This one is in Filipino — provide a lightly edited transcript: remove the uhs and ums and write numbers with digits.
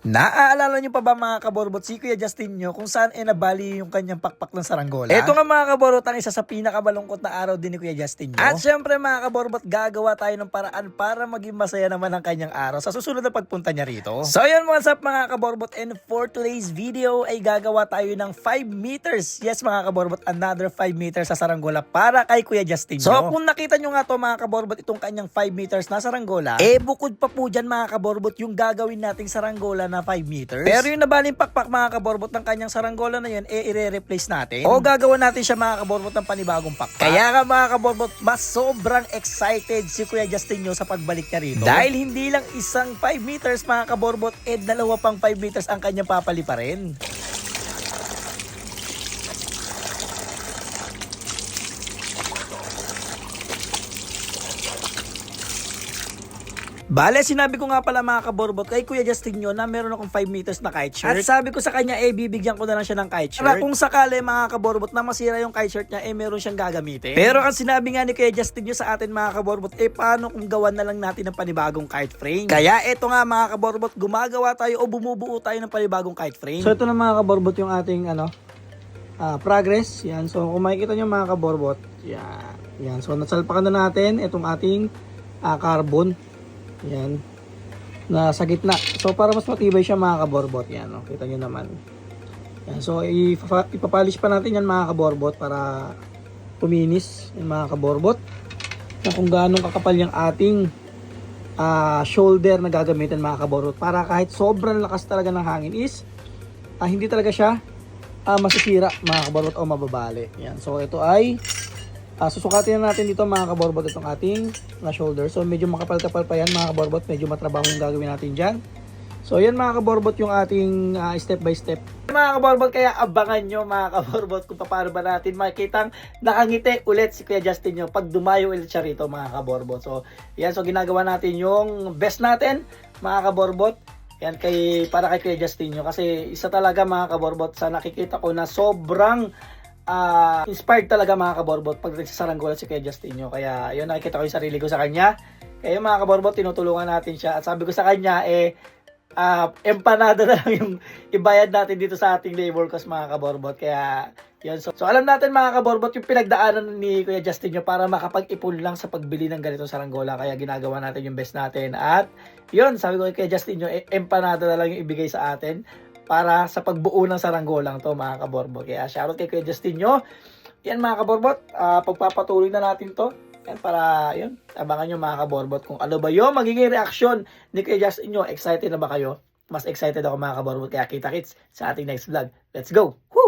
Naaalala nyo pa ba mga kaborbot si Kuya Justin nyo kung saan nabali yung kanyang pakpak ng saranggola? Ito nga mga kaborbot ang isa sa pinakamalungkot na araw din ni Kuya Justin nyo. At syempre mga kaborbot gagawa tayo ng paraan para maging masaya naman ang kanyang araw sa susunod na pagpunta niya rito. So yun what's up mga kaborbot, and for today's video ay gagawa tayo ng 5 meters. Yes mga kaborbot, another 5 meters sa saranggola para kay Kuya Justin nyo. So kung nakita nyo nga to mga kaborbot itong kanyang 5 meters na saranggola, bukod pa po dyan mga kaborbot yung gagawin nating saranggola na 5 meters. Pero yung nabaling pakpak mga kaborbot ng kanyang saranggola na yun, i-replace natin. O gagawa natin siya mga kaborbot ng panibagong pakpak. Kaya nga mga kaborbot, mas sobrang excited si Kuya Justin nyo sa pagbalik niya rito. Dahil hindi lang isang 5 meters mga kaborbot, dalawa pang 5 meters ang kanyang papaliparin. Bale, sinabi ko nga pala mga kaborbot kay Kuya Justin nyo na meron akong 5 meters na kite shirt. At sabi ko sa kanya, bibigyan ko na lang siya ng kite shirt. Para kung sakali mga kaborbot na masira yung kite shirt niya, meron siyang gagamitin. Pero ang sinabi nga ni Kuya Justin nyo sa atin mga kaborbot, paano kung gawan na lang natin ng panibagong kite frame? Kaya eto nga mga kaborbot, gumagawa tayo o bumubuo tayo ng panibagong kite frame. So ito na mga kaborbot yung ating progress. Yan. So kung makikita nyo mga kaborbot, yan. So nasalpakan na natin itong ating carbon. Yan. Na sa gitna. So para mas matibay siya mga kaborbot. Yan. No? Kita nyo naman. Yan. So ipapolish pa natin yan mga kaborbot para puminis yung mga kaborbot. Na kung gaano kakapal yung ating shoulder na gagamitin mga kaborbot. Para kahit sobrang lakas talaga ng hangin is hindi talaga siya masisira mga kaborbot o mababali. Yan. So ito ay susukatin na natin dito mga kaborbot itong ating shoulder. So medyo makapal-kapal pa yan mga kaborbot. Medyo matrabaho yung gagawin natin dyan. So yan mga kaborbot yung ating step by step. Mga kaborbot, kaya abangan nyo mga kaborbot kung paano ba natin makikitang nakangiti ulit si Kuya Justin nyo pag dumayo ulit siya rito mga kaborbot. So yan, so ginagawa natin yung best natin mga kaborbot. Yan para kay Kuya Justin nyo. Kasi isa talaga mga kaborbot sa nakikita ko na sobrang inspired talaga mga kaborbot pag nagsasaranggola si Kuya Justin nyo. Kaya yun, nakikita ko yung sarili ko sa kanya. Kaya yung mga kaborbot, tinutulungan natin siya. At sabi ko sa kanya, empanada na lang yung ibayad natin dito sa ating labor cost mga kaborbot. Kaya yun. So alam natin mga kaborbot yung pinagdaanan ni Kuya Justin nyo para makapag-ipon lang sa pagbili ng ganitong saranggola. Kaya ginagawa natin yung best natin. At yun, sabi ko kay Kuya Justin nyo, empanada na lang yung ibigay sa atin para sa pagbuo ng saranggolang to mga kaborbot. Kaya shoutout kay Kuya Justin nyo. Yan mga kaborbot, pagpapatuloy na natin to. Yan para yun, abangan nyo mga kaborbot kung ano ba yung magiging reaksyon ni Kuya Justin nyo. Excited na ba kayo? Mas excited ako mga kaborbot. Kaya kita kits sa ating next vlog. Let's go! Woo!